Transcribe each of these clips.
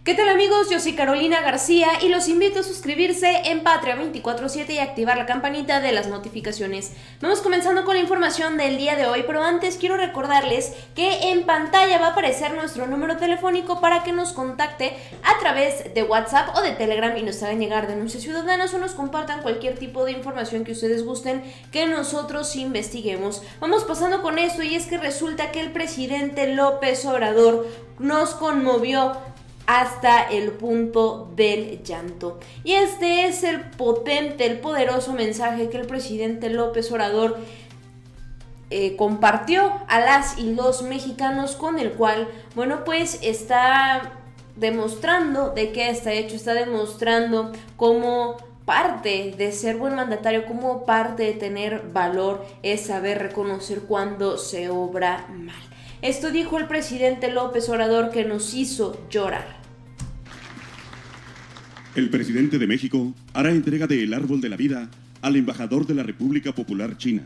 ¿Qué tal amigos? Yo soy Carolina García y los invito a suscribirse en Patria 24/7 y activar la campanita de las notificaciones. Vamos comenzando con la información del día de hoy, pero antes quiero recordarles que en pantalla va a aparecer nuestro número telefónico para que nos contacte a través de WhatsApp o de Telegram y nos hagan llegar denuncias ciudadanas o nos compartan cualquier tipo de información que ustedes gusten que nosotros investiguemos. Vamos pasando con esto, y es que resulta que el presidente López Obrador nos conmovió hasta el punto del llanto. Y este es el potente, el poderoso mensaje que el presidente López Obrador compartió a las y los mexicanos, con el cual, bueno, pues está demostrando de qué está hecho, está demostrando cómo parte de ser buen mandatario, como parte de tener valor es saber reconocer cuando se obra mal. Esto dijo el presidente López Obrador, que nos hizo llorar. El presidente de México hará entrega del Árbol de la Vida al embajador de la República Popular China.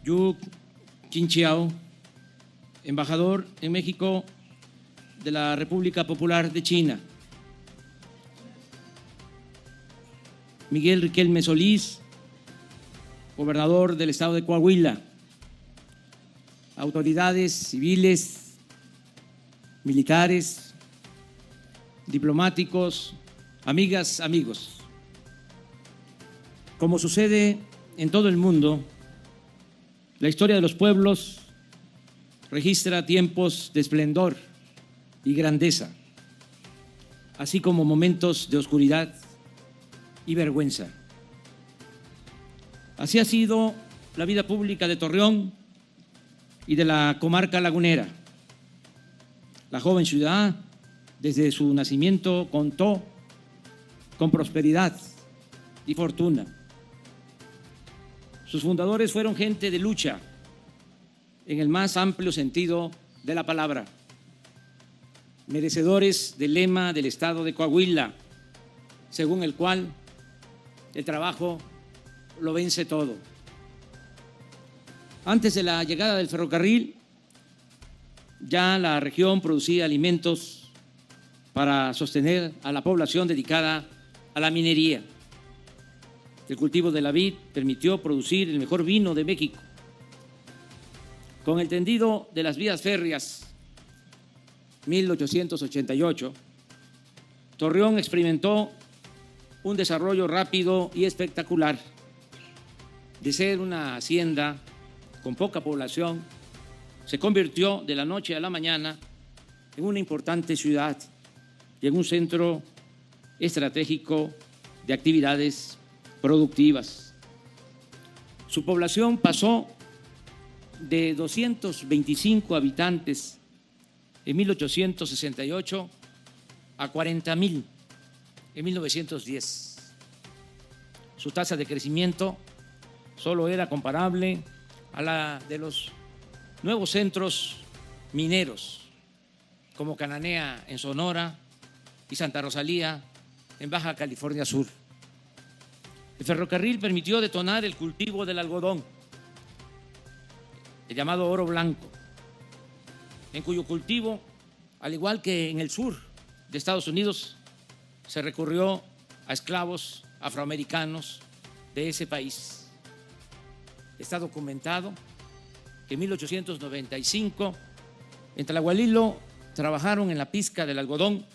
Yu Qingqiao, embajador en México de la República Popular de China. Miguel Riquelme Solís, gobernador del estado de Coahuila. Autoridades civiles, militares, diplomáticos, amigas, amigos. Como sucede en todo el mundo, la historia de los pueblos registra tiempos de esplendor y grandeza, así como momentos de oscuridad y vergüenza. Así ha sido la vida pública de Torreón y de la comarca lagunera. La joven ciudad, desde su nacimiento, contó con prosperidad y fortuna. Sus fundadores fueron gente de lucha, en el más amplio sentido de la palabra, merecedores del lema del estado de Coahuila, según el cual el trabajo lo vence todo. Antes de la llegada del ferrocarril, ya la región producía alimentos para sostener a la población dedicada a la minería. El cultivo de la vid permitió producir el mejor vino de México. Con el tendido de las vías férreas, 1888, Torreón experimentó un desarrollo rápido y espectacular. De ser una hacienda con poca población, se convirtió de la noche a la mañana en una importante ciudad y en un centro estratégico de actividades productivas. Su población pasó de 225 habitantes en 1868 a 40,000 en 1910. Su tasa de crecimiento solo era comparable a la de los nuevos centros mineros, como Cananea en Sonora y Santa Rosalía en Baja California Sur. El ferrocarril permitió detonar el cultivo del algodón, el llamado oro blanco, en cuyo cultivo, al igual que en el sur de Estados Unidos, se recurrió a esclavos afroamericanos de ese país. Está documentado que en 1895 en Tlahualilo trabajaron en la pizca del algodón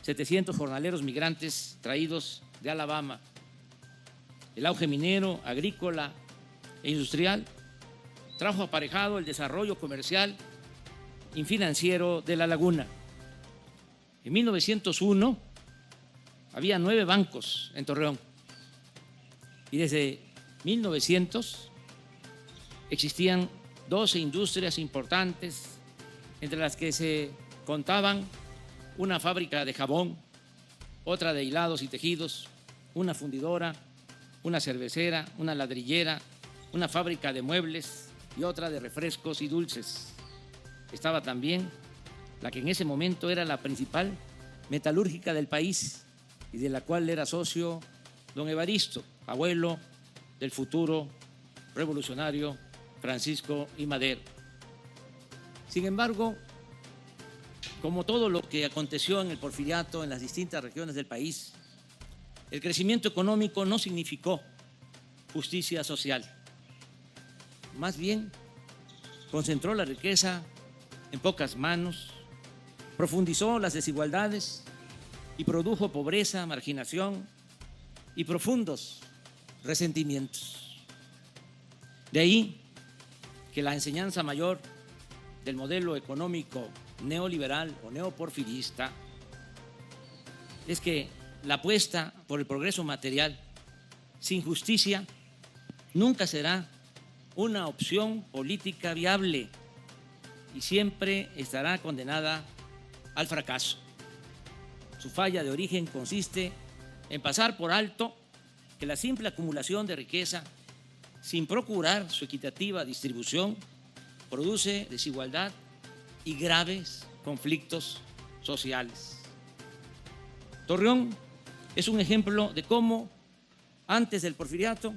700 jornaleros migrantes traídos de Alabama. El auge minero, agrícola e industrial trajo aparejado el desarrollo comercial y financiero de la laguna. En 1901 había 9 bancos en Torreón y desde 1900 existían 12 industrias importantes, entre las que se contaban una fábrica de jabón, otra de hilados y tejidos, una fundidora, una cervecera, una ladrillera, una fábrica de muebles y otra de refrescos y dulces. Estaba también la que en ese momento era la principal metalúrgica del país y de la cual era socio don Evaristo, abuelo del futuro revolucionario Francisco I. Madero. Sin embargo, como todo lo que aconteció en el Porfiriato en las distintas regiones del país, el crecimiento económico no significó justicia social. Más bien, concentró la riqueza en pocas manos, profundizó las desigualdades y produjo pobreza, marginación y profundos resentimientos. De ahí que la enseñanza mayor del modelo económico neoliberal o neoporfirista es que la apuesta por el progreso material sin justicia nunca será una opción política viable y siempre estará condenada al fracaso. Su falla de origen consiste en pasar por alto que la simple acumulación de riqueza sin procurar su equitativa distribución produce desigualdad y graves conflictos sociales. Torreón es un ejemplo de cómo, antes del Porfiriato,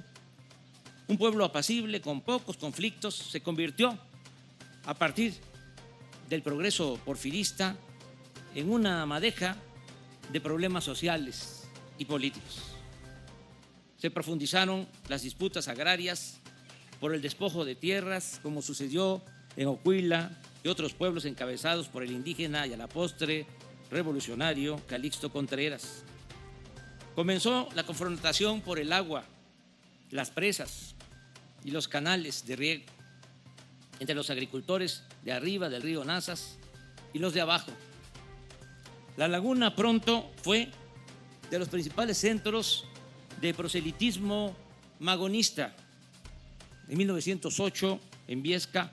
un pueblo apacible con pocos conflictos se convirtió, a partir del progreso porfirista, en una madeja de problemas sociales y políticos. Se profundizaron las disputas agrarias por el despojo de tierras, como sucedió en Ocuila y otros pueblos encabezados por el indígena y a la postre revolucionario Calixto Contreras. Comenzó la confrontación por el agua, las presas y los canales de riego entre los agricultores de arriba del río Nazas y los de abajo. La laguna pronto fue de los principales centros de proselitismo magonista. En 1908, en Viesca,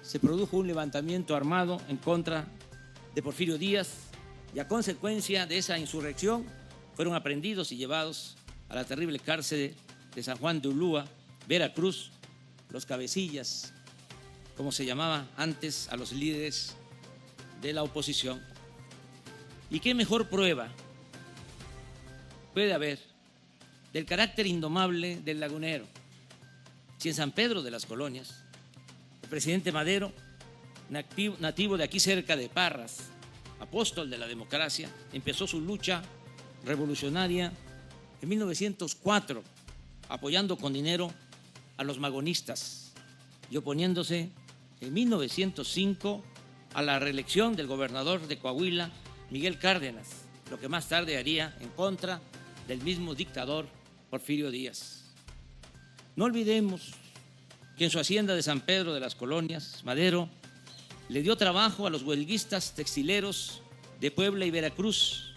se produjo un levantamiento armado en contra de Porfirio Díaz y a consecuencia de esa insurrección fueron aprehendidos y llevados a la terrible cárcel de San Juan de Ulúa, Veracruz, los cabecillas, como se llamaba antes a los líderes de la oposición. ¿Y qué mejor prueba puede haber del carácter indomable del lagunero si en San Pedro de las Colonias el presidente Madero, nativo de aquí cerca de Parras, apóstol de la democracia, empezó su lucha revolucionaria en 1904, apoyando con dinero a los magonistas y oponiéndose en 1905 a la reelección del gobernador de Coahuila, Miguel Cárdenas, lo que más tarde haría en contra del mismo dictador Porfirio Díaz. No olvidemos que en su hacienda de San Pedro de las Colonias, Madero le dio trabajo a los huelguistas textileros de Puebla y Veracruz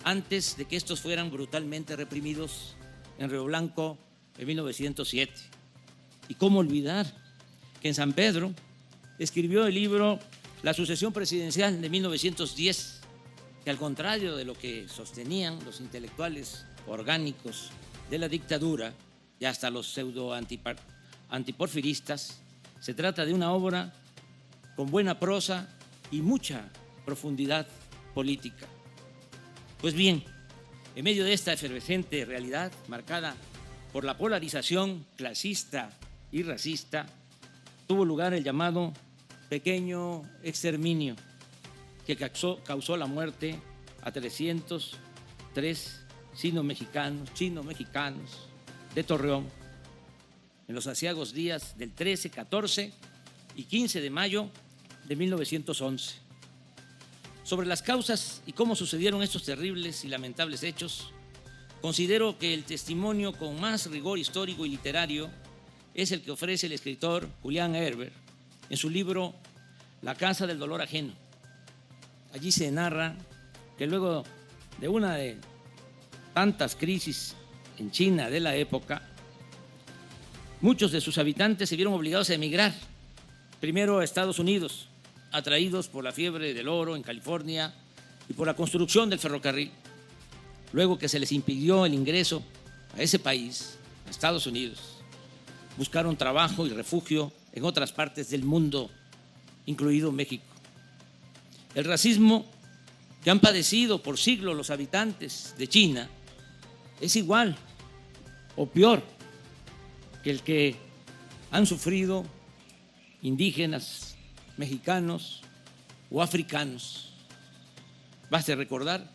antes de que estos fueran brutalmente reprimidos en Río Blanco en 1907. ¿Y cómo olvidar que en San Pedro escribió el libro La sucesión presidencial de 1910, que al contrario de lo que sostenían los intelectuales orgánicos de la dictadura y hasta los pseudo antiporfiristas, se trata de una obra con buena prosa y mucha profundidad política. Pues bien, en medio de esta efervescente realidad marcada por la polarización clasista y racista, tuvo lugar el llamado pequeño exterminio que causó la muerte a 303 chino-mexicanos de Torreón en los aciagos días del 13, 14 y 15 de mayo de 1911. Sobre las causas y cómo sucedieron estos terribles y lamentables hechos, considero que el testimonio con más rigor histórico y literario es el que ofrece el escritor Julián Herber en su libro La casa del dolor ajeno. Allí se narra que luego de una de tantas crisis en China de la época, muchos de sus habitantes se vieron obligados a emigrar, primero a Estados Unidos, atraídos por la fiebre del oro en California y por la construcción del ferrocarril. Luego que se les impidió el ingreso a ese país, a Estados Unidos, buscaron trabajo y refugio en otras partes del mundo, incluido México. El racismo que han padecido por siglos los habitantes de China es igual o peor que el que han sufrido indígenas, mexicanos o africanos. Basta recordar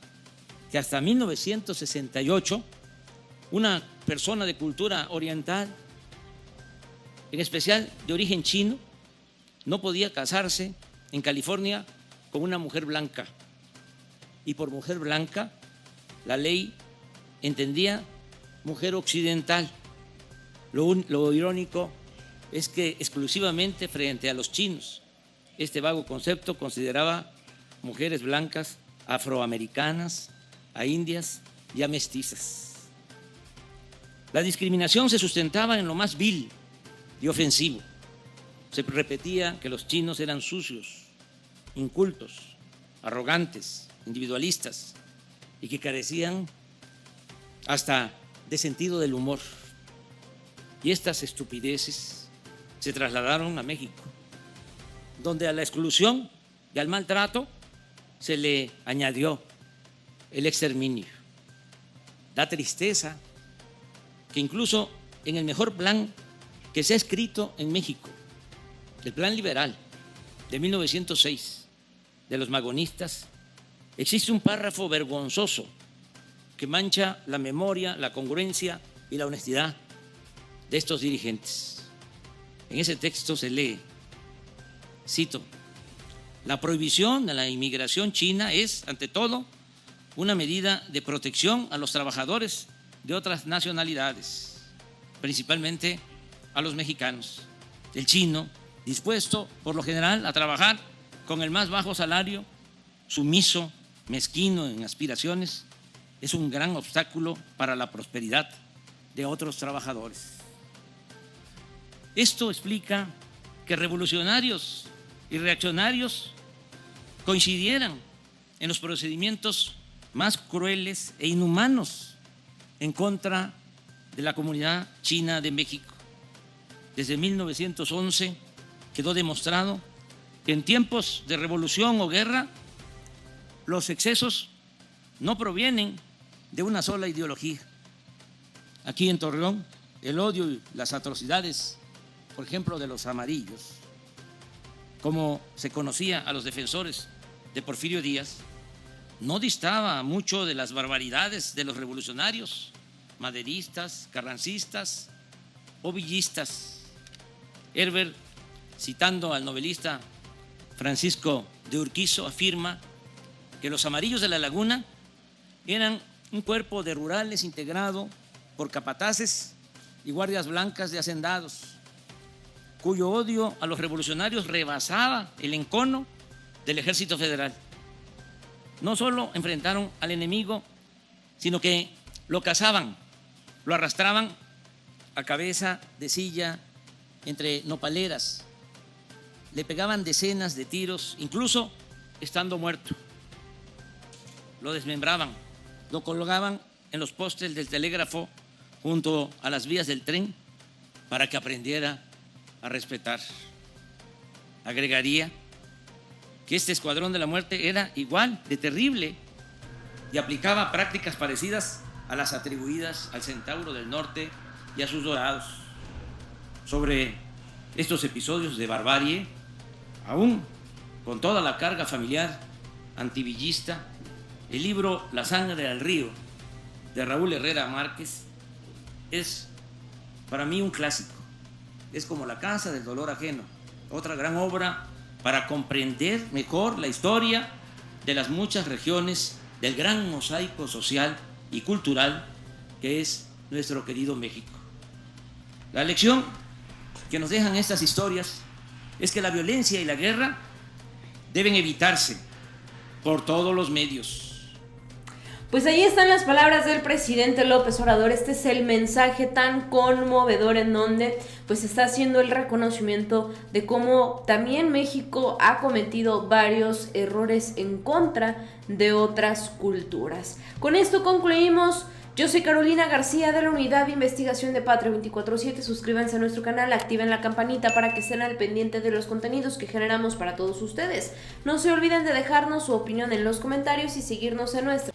que hasta 1968 una persona de cultura oriental, en especial de origen chino, no podía casarse en California con una mujer blanca. Y por mujer blanca, la ley entendía mujer occidental. Lo irónico es que exclusivamente frente a los chinos, este vago concepto consideraba mujeres blancas afroamericanas, a indias y a mestizas. La discriminación se sustentaba en lo más vil y ofensivo. Se repetía que los chinos eran sucios, incultos, arrogantes, individualistas y que carecían hasta de sentido del humor. Y estas estupideces se trasladaron a México, donde a la exclusión y al maltrato se le añadió el exterminio. Da tristeza que incluso en el mejor plan que se ha escrito en México, el plan liberal de 1906 de los magonistas, existe un párrafo vergonzoso que mancha la memoria, la congruencia y la honestidad de estos dirigentes. En ese texto se lee, cito: la prohibición de la inmigración china es, ante todo, una medida de protección a los trabajadores de otras nacionalidades, principalmente a los mexicanos. El chino, dispuesto por lo general a trabajar con el más bajo salario, sumiso, mezquino en aspiraciones, es un gran obstáculo para la prosperidad de otros trabajadores. Esto explica que revolucionarios y reaccionarios coincidieran en los procedimientos más crueles e inhumanos en contra de la comunidad china de México. Desde 1911 quedó demostrado que en tiempos de revolución o guerra los excesos no provienen de una sola ideología. Aquí en Torreón, el odio y las atrocidades, por ejemplo, de los amarillos, como se conocía a los defensores de Porfirio Díaz, no distaba mucho de las barbaridades de los revolucionarios, maderistas, carrancistas o villistas. Herbert, citando al novelista Francisco de Urquizo, afirma que los amarillos de la Laguna eran un cuerpo de rurales integrado por capataces y guardias blancas de hacendados, cuyo odio a los revolucionarios rebasaba el encono del Ejército Federal. No solo enfrentaron al enemigo, sino que lo cazaban, lo arrastraban a cabeza de silla entre nopaleras, le pegaban decenas de tiros, incluso estando muerto. Lo desmembraban, lo colgaban en los postes del telégrafo junto a las vías del tren para que aprendiera a respetar. Agregaría que este escuadrón de la muerte era igual de terrible y aplicaba prácticas parecidas a las atribuidas al Centauro del Norte y a sus dorados. Sobre estos episodios de barbarie, aún con toda la carga familiar antivillista, el libro La sangre al río de Raúl Herrera Márquez es para mí un clásico. Es como La casa del dolor ajeno, otra gran obra para comprender mejor la historia de las muchas regiones del gran mosaico social y cultural que es nuestro querido México. La lección que nos dejan estas historias es que la violencia y la guerra deben evitarse por todos los medios. Pues ahí están las palabras del presidente López Obrador. Este es el mensaje tan conmovedor en donde pues está haciendo el reconocimiento de cómo también México ha cometido varios errores en contra de otras culturas. Con esto concluimos Yo soy Carolina García de la Unidad de Investigación de Patria 24/7. Suscríbanse a nuestro canal, activen la campanita para que estén al pendiente de los contenidos que generamos para todos ustedes. No se olviden de dejarnos su opinión en los comentarios y seguirnos en nuestra